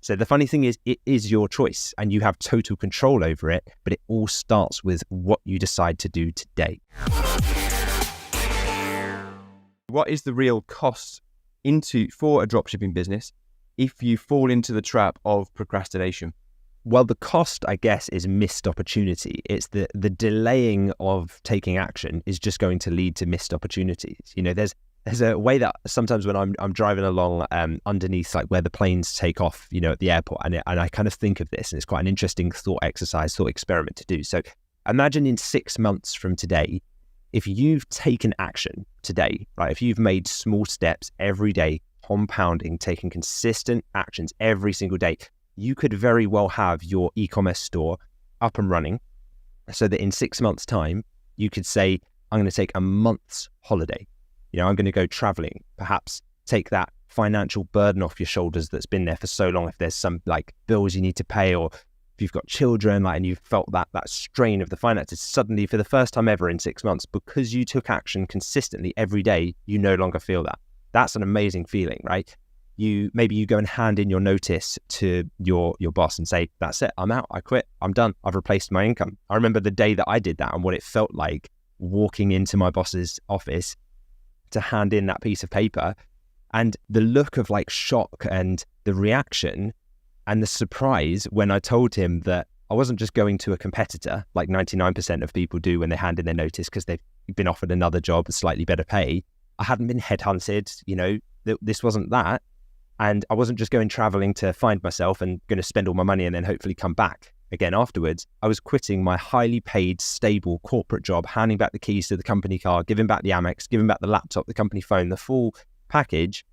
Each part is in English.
So the funny thing is, it is your choice and you have total control over it, but it all starts with what you decide to do today. What is the real cost for a dropshipping business if you fall into the trap of procrastination? Well, the cost, I guess, is missed opportunity. It's the delaying of taking action is just going to lead to missed opportunities. You know, there's a way that sometimes when I'm driving along underneath like where the planes take off, you know, at the airport, and I kind of think of this, and it's quite an interesting thought experiment to do. So imagine in 6 months from today, if you've taken action today, right? If you've made small steps every day, compounding, taking consistent actions every single day, you could very well have your e-commerce store up and running so that in 6 months' time, you could say, I'm going to take a month's holiday. You know, I'm going to go traveling, perhaps take that financial burden off your shoulders that's been there for so long. If there's some like bills you need to pay, or if you've got children, like, and you've felt that strain of the finances, suddenly for the first time ever in 6 months, because you took action consistently every day, you no longer feel that. That's an amazing feeling, right? Maybe you go and hand in your notice to your boss and say, that's it, I'm out, I quit, I'm done, I've replaced my income. I remember the day that I did that and what it felt like walking into my boss's office to hand in that piece of paper, and the look of like shock and the reaction and the surprise when I told him that I wasn't just going to a competitor like 99% of people do when they hand in their notice because they've been offered another job with slightly better pay. I hadn't been headhunted, you know, this wasn't that. And I wasn't just going traveling to find myself and going to spend all my money and then hopefully come back again afterwards. I was quitting my highly paid, stable corporate job, handing back the keys to the company car, giving back the Amex, giving back the laptop, the company phone, the full package,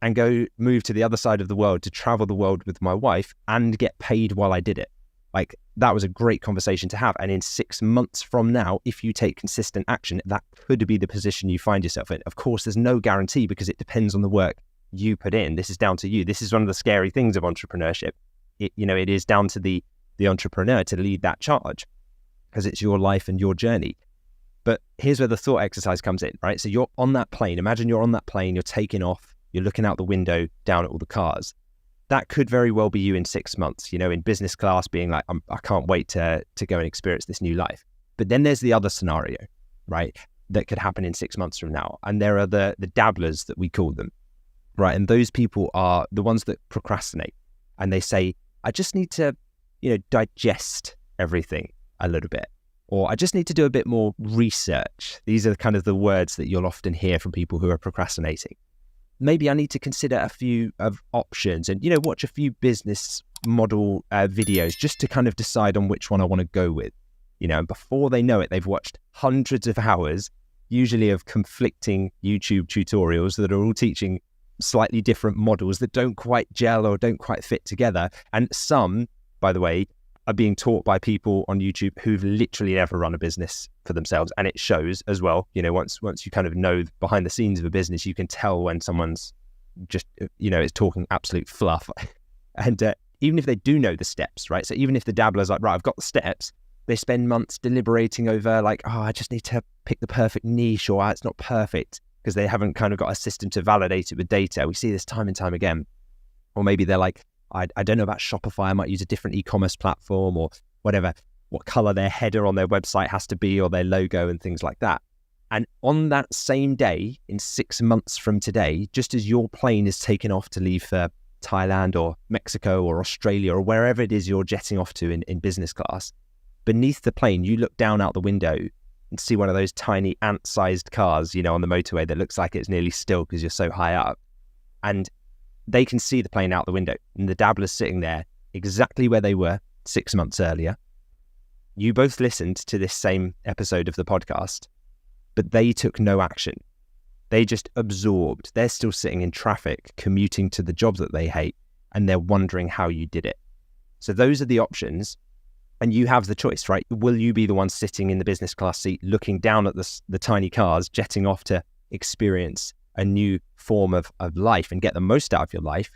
and go move to the other side of the world to travel the world with my wife and get paid while I did it. Like, that was a great conversation to have. And in 6 months from now, if you take consistent action, that could be the position you find yourself in. Of course, there's no guarantee because it depends on the work you put in. This is down to you. This is one of the scary things of entrepreneurship. It is down to the entrepreneur to lead that charge because it's your life and your journey. But here's where the thought exercise comes in, right? So you're on that plane. Imagine you're on that plane, you're taking off, you're looking out the window down at all the cars. That could very well be you in 6 months, you know, in business class, being like, I can't wait to go and experience this new life. But then there's the other scenario, right, that could happen in 6 months from now. And there are the dabblers that we call them, right? And those people are the ones that procrastinate. And they say, I just need to, you know, digest everything a little bit. Or I just need to do a bit more research. These are kind of the words that you'll often hear from people who are procrastinating. Maybe I need to consider a few of options and, you know, watch a few business model videos just to kind of decide on which one I want to go with. You know, and before they know it, they've watched hundreds of hours, usually of conflicting YouTube tutorials that are all teaching slightly different models that don't quite gel or don't quite fit together. And some, by the way, are being taught by people on YouTube who've literally never run a business for themselves. And it shows as well. You know, once you kind of know behind the scenes of a business, you can tell when someone's just, you know, is talking absolute fluff. And even if they do know the steps, right? So even if the dabbler's like, right, I've got the steps, they spend months deliberating over like, oh, I just need to pick the perfect niche, or it's not perfect, because they haven't kind of got a system to validate it with data. We see this time and time again. Or maybe they're like, I don't know about Shopify, I might use a different e-commerce platform or whatever, what color their header on their website has to be or their logo and things like that. And on that same day, in 6 months from today, just as your plane is taken off to leave for Thailand or Mexico or Australia or wherever it is you're jetting off to in business class, beneath the plane, you look down out the window and see one of those tiny ant-sized cars, you know, on the motorway that looks like it's nearly still because you're so high up. And they can see the plane out the window, and the dabbler's sitting there exactly where they were 6 months earlier. You both listened to this same episode of the podcast, but they took no action. They just absorbed. They're still sitting in traffic, commuting to the job that they hate, and they're wondering how you did it. So those are the options, and you have the choice, right? Will you be the one sitting in the business class seat, looking down at the tiny cars, jetting off to experience a new form of life and get the most out of your life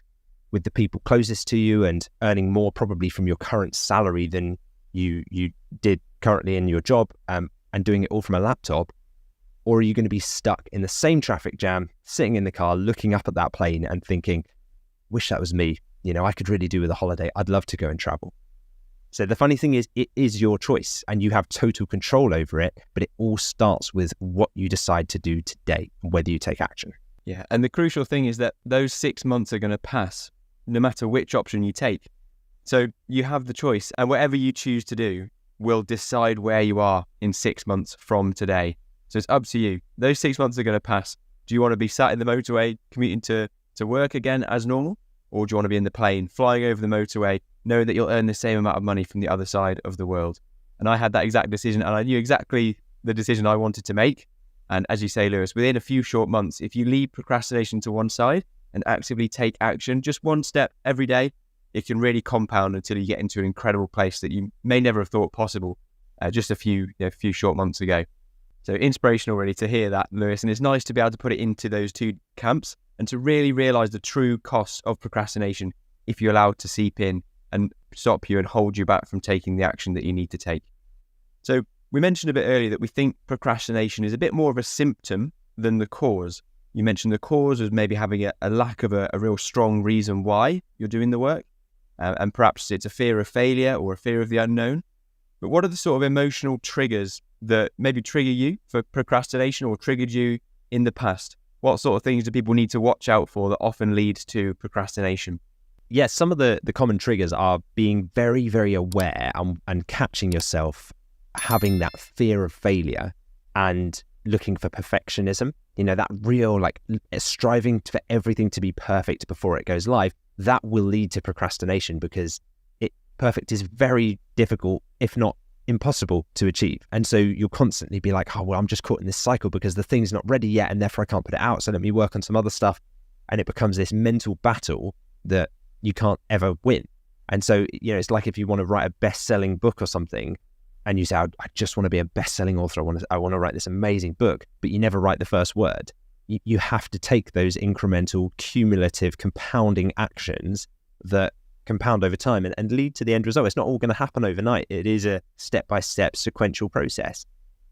with the people closest to you and earning more probably from your current salary than you did currently in your job, and doing it all from a laptop? Or are you going to be stuck in the same traffic jam, sitting in the car, looking up at that plane and thinking, wish that was me. I could really do with a holiday. I'd love to go and travel. So the funny thing is, it is your choice and you have total control over it, but it all starts with what you decide to do today and whether you take action. Yeah. And the crucial thing is that those 6 months are going to pass no matter which option you take. So you have the choice, and whatever you choose to do will decide where you are in 6 months from today. So it's up to you. Those 6 months are going to pass. Do you want to be sat in the motorway commuting to work again as normal? Or do you want to be in the plane, flying over the motorway, knowing that you'll earn the same amount of money from the other side of the world? And I had that exact decision, and I knew exactly the decision I wanted to make. And as you say, Lewis, within a few short months, if you leave procrastination to one side and actively take action, just one step every day, it can really compound until you get into an incredible place that you may never have thought possible just a few short months ago. So inspirational really to hear that, Lewis. And it's nice to be able to put it into those two camps and to really realize the true cost of procrastination if you allow it to seep in and stop you and hold you back from taking the action that you need to take. So we mentioned a bit earlier that we think procrastination is a bit more of a symptom than the cause. You mentioned the cause as maybe having a lack of a real strong reason why you're doing the work. And perhaps it's a fear of failure or a fear of the unknown. But what are the sort of emotional triggers that maybe trigger you for procrastination or triggered you in the past? What sort of things do people need to watch out for that often lead to procrastination? Yes, some of the common triggers are being very, very aware and catching yourself having that fear of failure and looking for perfectionism. That real striving for everything to be perfect before it goes live. That will lead to procrastination because perfect is very difficult, if not impossible to achieve. And so you'll constantly be like, oh, well, I'm just caught in this cycle because the thing's not ready yet and therefore I can't put it out. So let me work on some other stuff. And it becomes this mental battle that you can't ever win. And so, it's like if you want to write a best-selling book or something and you say, I just want to be a best-selling author. I want to write this amazing book, but you never write the first word. You have to take those incremental, cumulative, compounding actions that compound over time and lead to the end result. It's not all going to happen overnight. It is a step-by-step sequential process.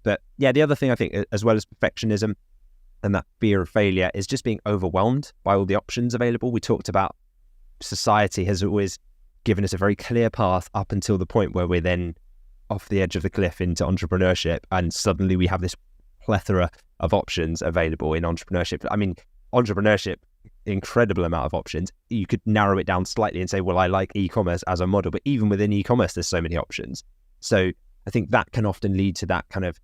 But yeah, the other thing I think, as well as perfectionism and that fear of failure, is just being overwhelmed by all the options available. We talked about society has always given us a very clear path up until the point where we're then off the edge of the cliff into entrepreneurship, and suddenly we have this plethora of options available in entrepreneurship. I mean, entrepreneurship, incredible amount of options. You could narrow it down slightly and say, well, I like e-commerce as a model, but even within e-commerce, there's so many options. So I think that can often lead to that kind of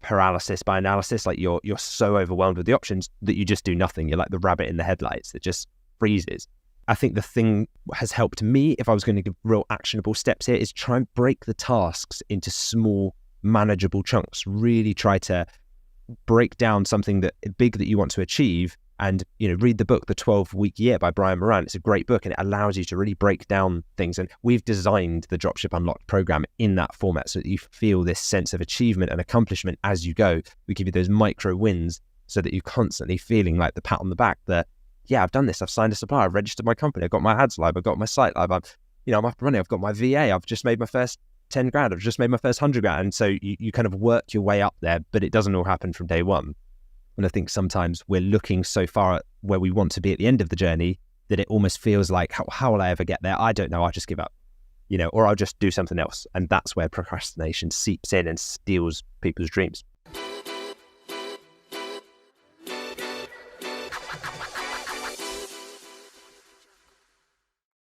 paralysis by analysis. Like you're so overwhelmed with the options that you just do nothing. You're like the rabbit in the headlights that just freezes. I think the thing has helped me, if I was going to give real actionable steps here, is try and break the tasks into small, manageable chunks. Really try to break down something big that you want to achieve. And, read the book, The 12-Week Year by Brian Moran. It's a great book and it allows you to really break down things. And we've designed the Dropship Unlocked program in that format so that you feel this sense of achievement and accomplishment as you go. We give you those micro wins so that you're constantly feeling like the pat on the back that, yeah, I've done this. I've signed a supplier. I've registered my company. I've got my ads live. I've got my site live. I'm up and running. I've got my VA. I've just made my first 10 grand. I've just made my first 100 grand. And so you kind of work your way up there, but it doesn't all happen from day one. And I think sometimes we're looking so far at where we want to be at the end of the journey that it almost feels like, how will I ever get there? I don't know. I'll just give up, or I'll just do something else. And that's where procrastination seeps in and steals people's dreams.